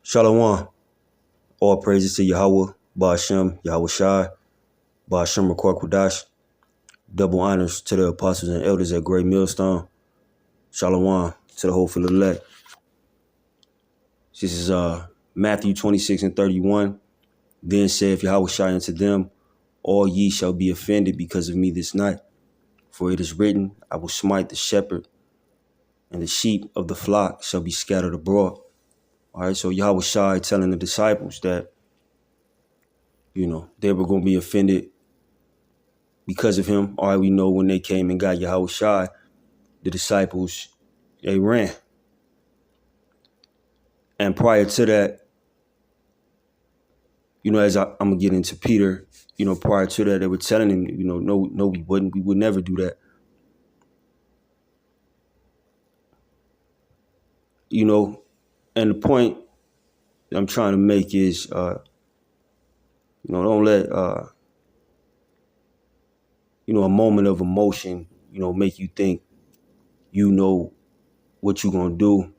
Shalom. All praises to Yahweh, Ba'ashem, Yahweh Shai, Ba'ashem Rakor Kudash. Double honors to the apostles and elders at Great Millstone. Shalom to the hopeful elect. This is Matthew 26 and 31. Then saith Yahweh Shai unto them, all ye shall be offended because of me this night. For it is written, I will smite the shepherd, and the sheep of the flock shall be scattered abroad. All right, so Yahweh Shai telling the disciples that, they were going to be offended because of him. All right, we know when they came and got Yahweh Shai, the disciples, they ran. And prior to that, as I'm going to get into Peter, prior to that, they were telling him, no, we wouldn't. We would never do that. And the point I'm trying to make is, don't let, a moment of emotion, make you think you know what you're going to do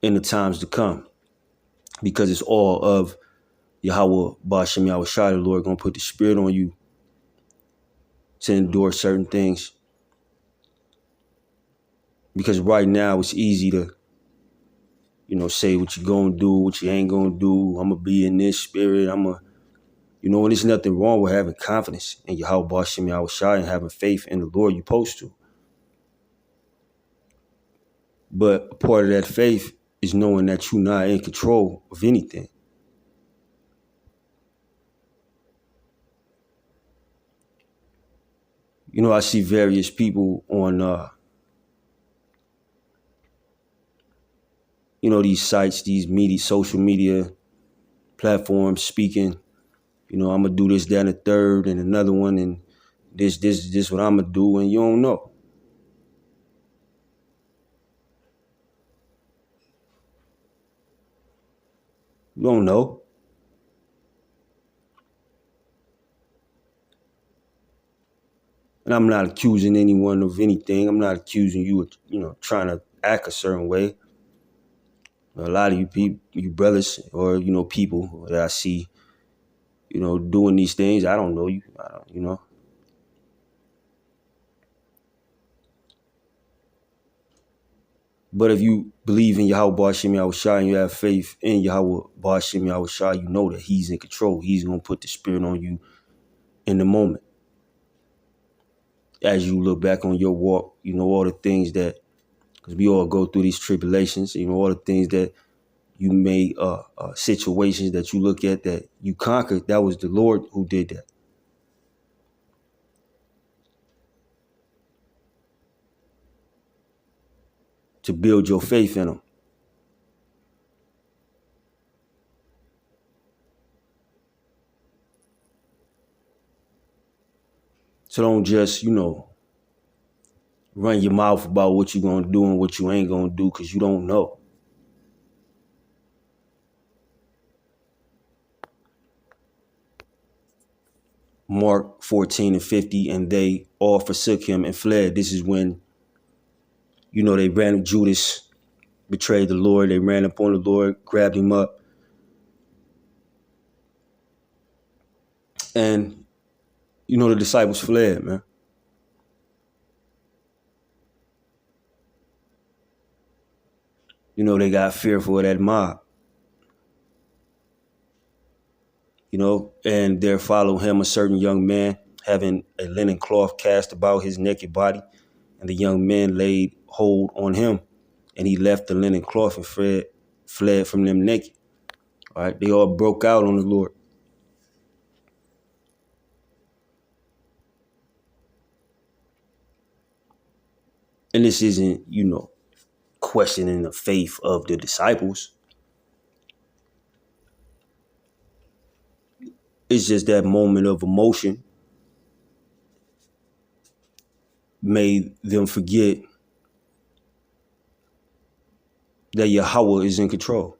in the times to come. Because it's all of Yahweh, Ba'ashem, Yahweh Shai, the Lord going to put the spirit on you to endure certain things. Because right now it's easy to, say what you're going to do, what you ain't going to do. I'm going to be in this spirit. And there's nothing wrong with having confidence in Yahweh, Ba'ashem, Yahweh Shai, and having faith in the Lord you're supposed to. But a part of that faith is knowing that you're not in control of anything. I see various people on, these sites, these social media platforms speaking, I'm going to do this, that, and the third, and another one, and this what I'm going to do, and you don't know. You don't know. And I'm not accusing anyone of anything. I'm not accusing you of, trying to act a certain way. A lot of you people, you brothers, or, people that I see, doing these things, I don't know you, But if you believe in Yahweh, Ba'ashem, Yahweh Shai, and you have faith in Yahweh, Ba'ashem, Yahweh Shai, you know that he's in control. He's going to put the spirit on you in the moment. As you look back on your walk, all the things that, because we all go through these tribulations, all the things that you made, situations that you look at that you conquered, that was the Lord who did that. To build your faith in him. So don't just, run your mouth about what you're going to do and what you ain't going to do because you don't know. Mark 14 and 50, and they all forsook him and fled. This is when, they ran. Judas betrayed the Lord. They ran up on the Lord, grabbed him up. And, the disciples fled, man. They got fearful of that mob. And there followed him a certain young man having a linen cloth cast about his naked body. And the young man laid hold on him, and he left the linen cloth and fled from them naked. All right, they all broke out on the Lord. And this isn't, questioning the faith of the disciples. It's just that moment of emotion made them forget that Yahweh is in control.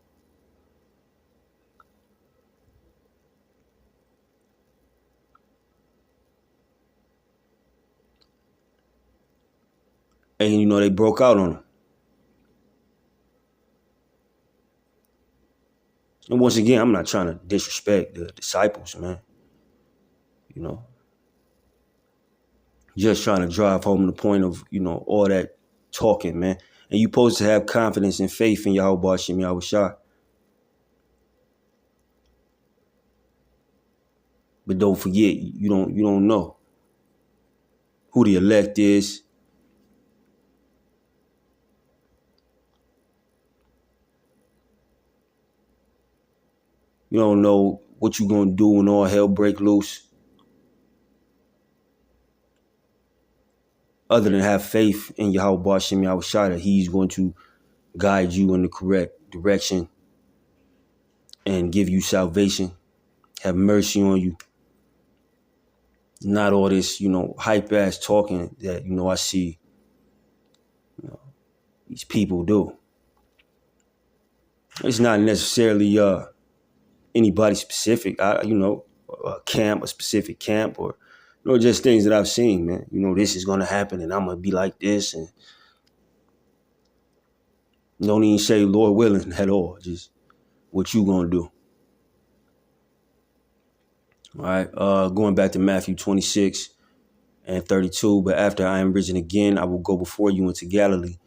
And, they broke out on him. And once again, I'm not trying to disrespect the disciples, man. You know, just trying to drive home the point of, all that talking, man. And you supposed to have confidence and faith in Yahweh Hashem Yahushua. But don't forget, you don't know who the elect is. You don't know what you're gonna do when all hell break loose. Other than have faith in Yahweh Hashem Yahushua that he's going to guide you in the correct direction and give you salvation, have mercy on you. Not all this, hype ass talking that, I see these people do. It's not necessarily anybody specific, a camp, a specific camp, or just things that I've seen, man. This is gonna happen and I'm gonna be like this, and don't even say Lord willing at all, just what you gonna do. All right, going back to Matthew 26 and 32, but after I am risen again, I will go before you into Galilee.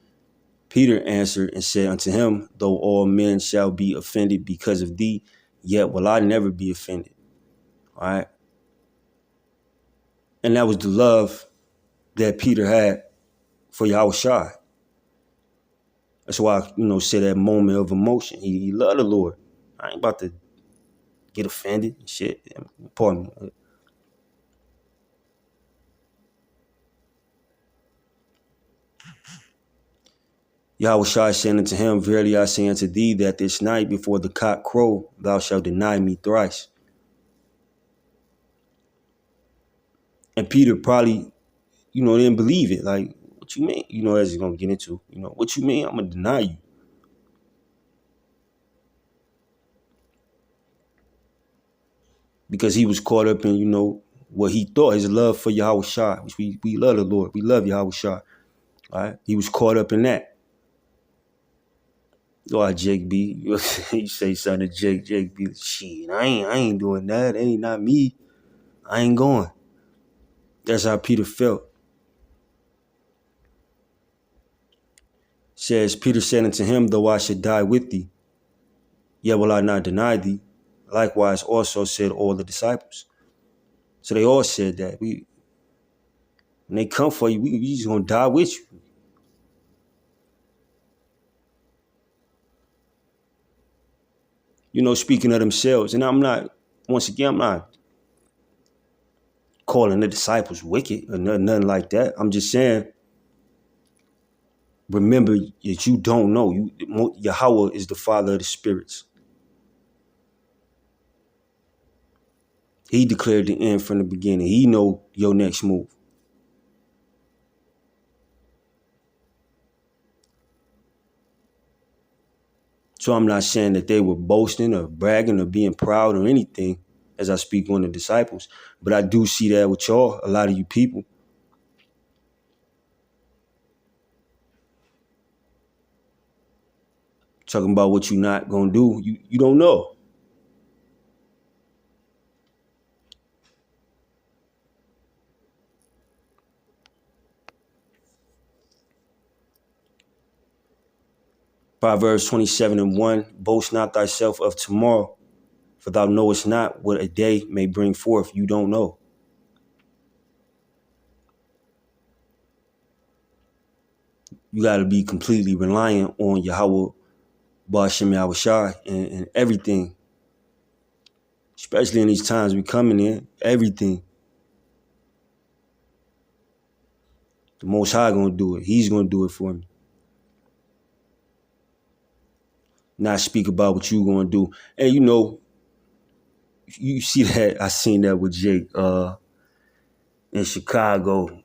Peter answered and said unto him, though all men shall be offended because of thee, yet will I never be offended. All right. And that was the love that Peter had for Yahushua. That's why I, say that moment of emotion. He loved the Lord. I ain't about to get offended and shit. Pardon me. Yahushua said unto him, verily I say unto thee that this night before the cock crow, thou shalt deny me thrice. And Peter probably, didn't believe it. Like, what you mean? As he's going to get into, what you mean? I'm going to deny you. Because he was caught up in, what he thought, his love for Yahushua, which we love the Lord. We love Yahushua. All right? He was caught up in that. Oh, Jake B. You say something to Jake. Jake B. Shit, I ain't doing that. It ain't not me. I ain't going. That's how Peter felt. Says, Peter said unto him, though I should die with thee, yet will I not deny thee. Likewise also said all the disciples. So they all said that. When they come for you, we just gonna die with you. Speaking of themselves. And I'm not calling the disciples wicked or nothing like that. I'm just saying, remember that you don't know. Yahweh is the father of the spirits. He declared the end from the beginning. He know your next move. So I'm not saying that they were boasting or bragging or being proud or anything as I speak on the disciples. But I do see that with y'all, a lot of you people. Talking about what you're not going to do. You don't know. Proverbs 27:1, boast not thyself of tomorrow, for thou knowest not what a day may bring forth. You don't know. You got to be completely reliant on Yahweh Ba'ashem Yahushua and everything. Especially in these times we coming in, everything. The Most High gonna do it. He's gonna do it for me. Not speak about what you gonna do. And you see that, I seen that with Jake in Chicago,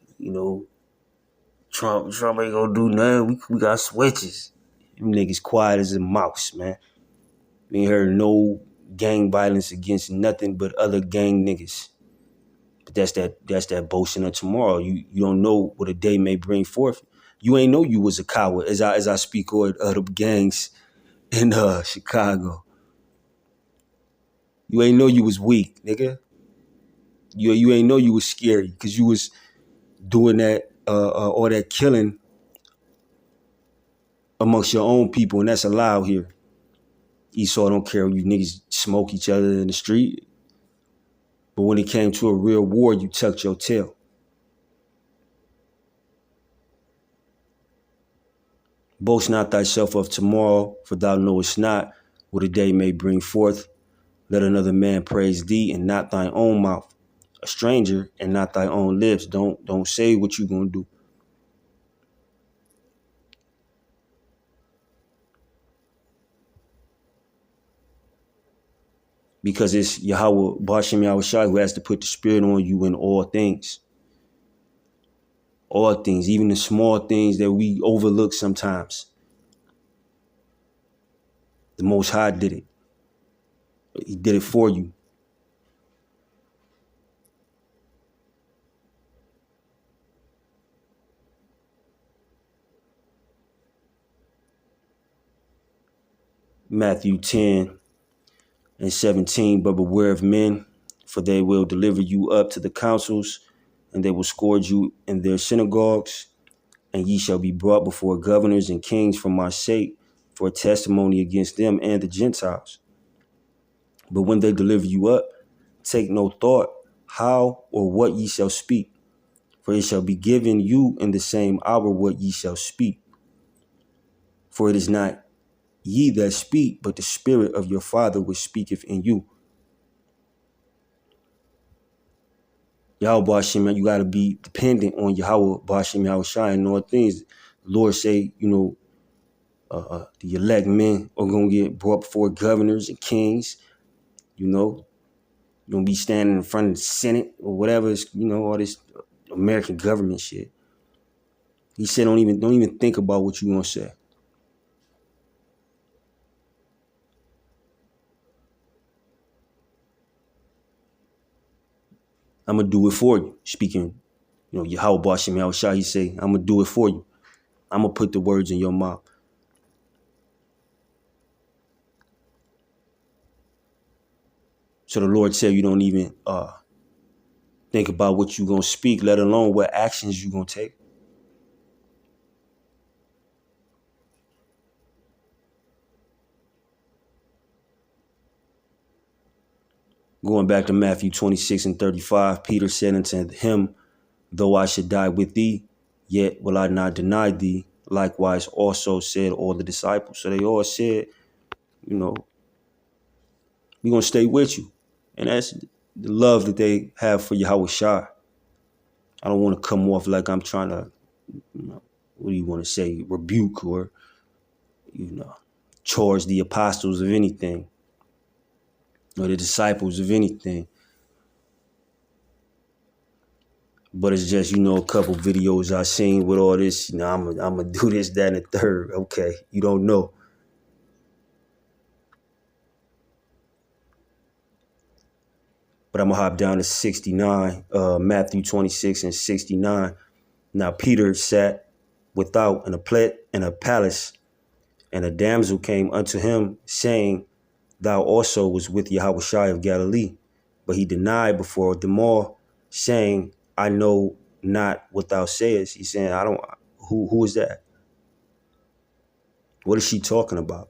Trump ain't gonna do nothing. We got switches. Them niggas quiet as a mouse, man. We ain't heard no gang violence against nothing but other gang niggas. But that's that boasting of tomorrow. You don't know what a day may bring forth. You ain't know you was a coward as I speak of the gangs in Chicago. You ain't know you was weak, nigga. You ain't know you was scary because you was doing that all that killing amongst your own people, and that's allowed here. Esau don't care when you niggas smoke each other in the street. But when it came to a real war, you tucked your tail. Boast not thyself of tomorrow, for thou knowest not what a day may bring forth. Let another man praise thee, and not thine own mouth. A stranger, and not thy own lips. Don't say what you gonna do. Because it's Yahweh, Bashem Yahushai, who has to put the spirit on you in all things. All things, even the small things that we overlook sometimes. The Most High did it. He did it for you. Matthew 10:17, but beware of men, for they will deliver you up to the councils, and they will scourge you in their synagogues, and ye shall be brought before governors and kings for my sake, for a testimony against them and the Gentiles. But when they deliver you up, take no thought how or what ye shall speak, for it shall be given you in the same hour what ye shall speak. For it is not ye that speak, but the Spirit of your Father which speaketh in you. Yahweh Bashem, you got to be dependent on Yahweh Bashem Yahushai and all things. The Lord say, the elect men are going to get brought before governors and kings. You're going to be standing in front of the Senate or whatever, all this American government shit. He said, don't even think about what you're going to say. I'm going to do it for you. Speaking, Yahweh Bashem Yahushai, he say, I'm going to do it for you. I'm going to put the words in your mouth. So the Lord said you don't even think about what you're going to speak, let alone what actions you're going to take. Going back to Matthew 26:35, Peter said unto him, though I should die with thee, yet will I not deny thee. Likewise also said all the disciples. So they all said, we're going to stay with you. And that's the love that they have for Yahweh Shai. I don't want to come off like I'm trying to, what do you want to say, rebuke or, charge the apostles of anything or the disciples of anything. But it's just, a couple videos I seen with all this, I'm going to do this, that, and the third. Okay, you don't know. But I'm going to hop down to 69, Matthew 26:69. Now Peter sat without in a palace, and a damsel came unto him, saying, thou also was with Yahushua of Galilee. But he denied before them all, saying, I know not what thou sayest. He's saying, who is that? What is she talking about?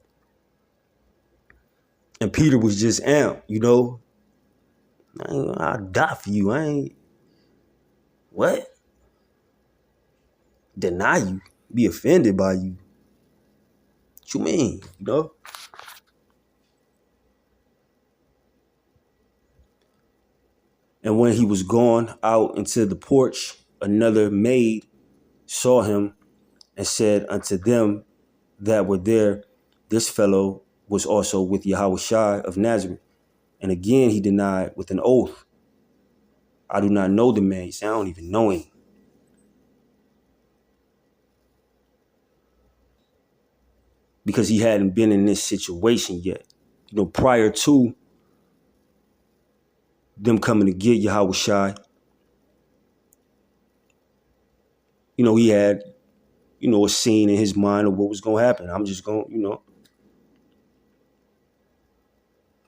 And Peter was just amped, I'll die for you. I ain't, what? Deny you, be offended by you. What you mean, And when he was gone out into the porch, another maid saw him and said unto them that were there, this fellow was also with Yahushua of Nazareth. And again he denied with an oath, I do not know the man. He said, I don't even know him. Because he hadn't been in this situation yet. Prior to them coming to get Yahushua, he had, a scene in his mind of what was going to happen. I'm just going,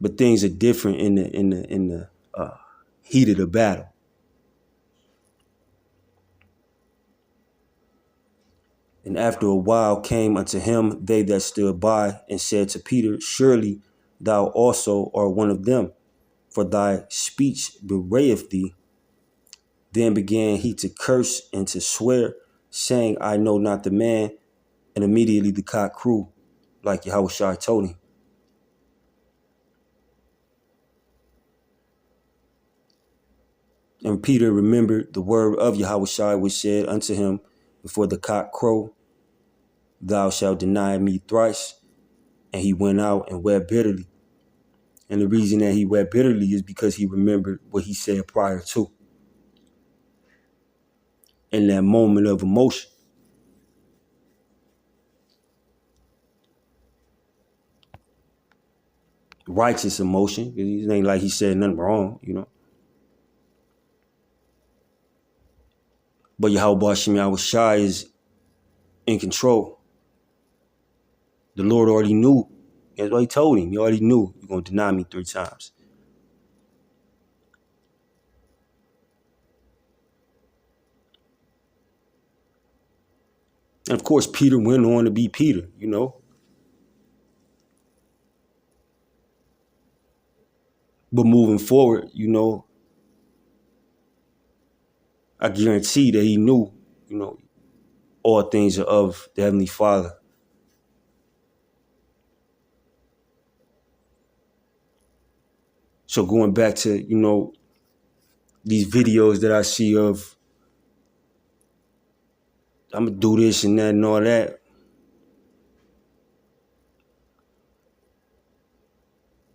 But things are different in the heat of the battle. And after a while came unto him they that stood by, and said to Peter, surely thou also art one of them, for thy speech bewrayeth thee. Then began he to curse and to swear, saying, I know not the man. And immediately the cock crew, like Yahushua told him. And Peter remembered the word of Yahushua, which said unto him, before the cock crow, thou shalt deny me thrice. And he went out and wept bitterly. And the reason that he wept bitterly is because he remembered what he said prior to. In that moment of emotion. Righteous emotion. It ain't like he said nothing wrong, you know. But Yahweh Shem Yahushua is in control. The Lord already knew. That's what he told him. He already knew you're going to deny me 3 times. And of course, Peter went on to be Peter, you know. But moving forward, you know, I guarantee that he knew, you know, all things are of the Heavenly Father. So going back to, you know, these videos that I see of, I'm going to do this and that and all that.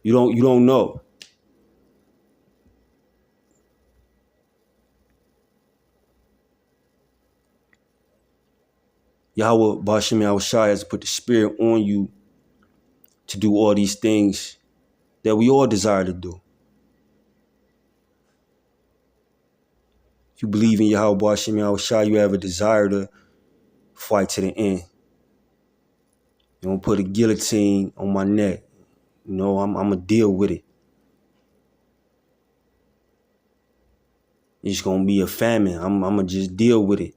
You don't know. Yahweh Bashim Yahushua has put the spirit on you to do all these things that we all desire to do. If you believe in Yahweh Bashim Yahushua, you have a desire to fight to the end. You don't put a guillotine on my neck. You know, I'm going to deal with it. It's going to be a famine. I'm going to just deal with it.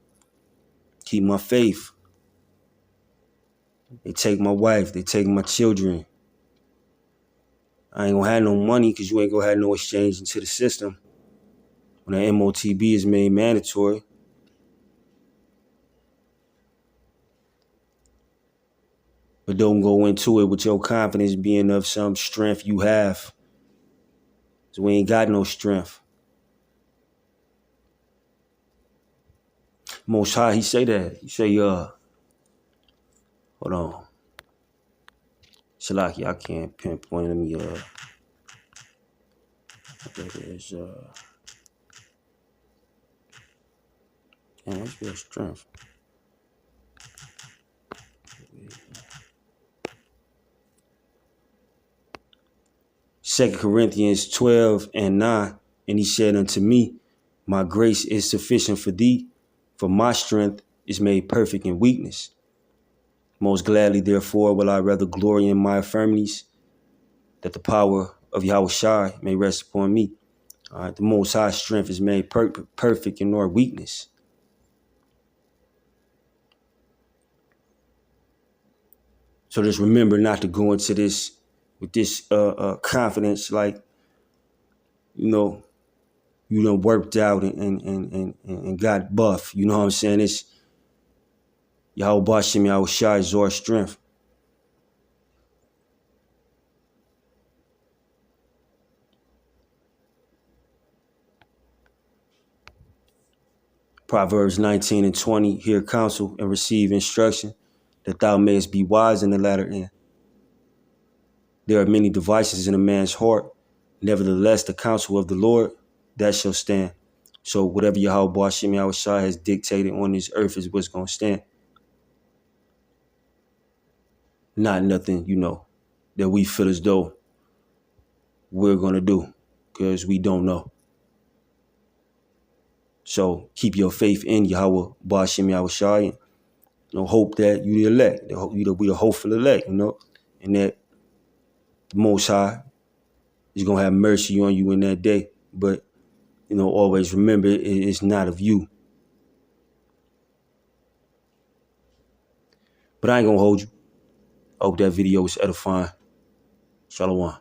Keep my faith. They take my wife. They take my children. I ain't going to have no money because you ain't going to have no exchange into the system. When the MOTB is made mandatory. But don't go into it with your confidence being of some strength you have. So we ain't got no strength. Most High, he say that. He say, hold on. Shalaki, I can't pinpoint. Let me, I think it's, damn, what's your strength? 2 Corinthians 12:9, and he said unto me, my grace is sufficient for thee, for my strength is made perfect in weakness. Most gladly, therefore, will I rather glory in my infirmities, that the power of Yahushua may rest upon me. All right, the Most High strength is made perfect in our weakness. So just remember not to go into this with this confidence, like, you know, you done worked out and got buff. You know what I'm saying? It's Yahweh Bashim Yahushua is our strength. Proverbs 19:20, hear counsel and receive instruction, that thou mayest be wise in the latter end. There are many devices in a man's heart. Nevertheless, the counsel of the Lord, that shall stand. So whatever Yahweh Bashim Yahushua has dictated on this earth is what's going to stand. Not nothing, you know, that we feel as though we're going to do, because we don't know. So keep your faith in Yahweh Bashim Yahushua, and, you know, hope that you the elect, we the hopeful elect, you know, and that the Most High He's going to have mercy on you in that day. But, you know, always remember it's not of you. But I ain't going to hold you. I hope that video was edifying. Shalom.